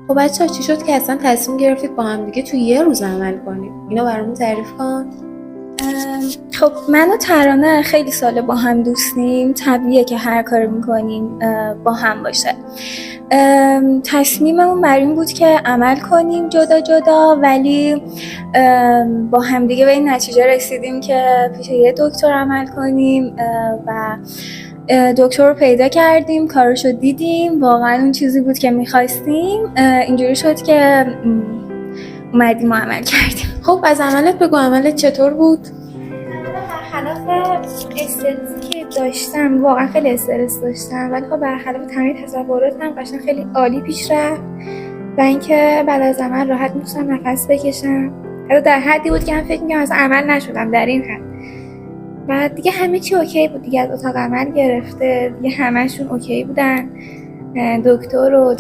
خب بچه‌ها چی شد که اصلا تصمیم گرفتید با هم دیگه تو یه روز عمل کنید؟ اینو برامون تعریف کن. خب من و ترانه خیلی ساله با هم دوستیم، طبیعیه که هر کاری میکنیم با هم باشه. تصمیممون بر این بود که عمل کنیم جدا جدا، ولی با همدیگه به این نتیجه رسیدیم که پیش یه دکتر عمل کنیم و دکتر رو پیدا کردیم، کارشو دیدیم، واقعا اون چیزی بود که میخواستیم. اینجوری شد که اومدیم و عمل کردیم. خب از عملت بگو، عملت چطور بود؟ برخلاف استرسی که داشتم، واقعا خیلی استرس داشتم، ولی خب برخلاف تمام تصوراتم قشنگ خیلی عالی پیش رفت و اینکه بعد از عمل راحت میتونم نفس بکشم. حتی در حدی بود که من فکر می‌کردم اصلا عمل نشدم در این حد. بعد دیگه همه چی اوکی بود دیگه، از اتاق عمل گرفته دیگه همه‌شون اوکی بودن، دکتر و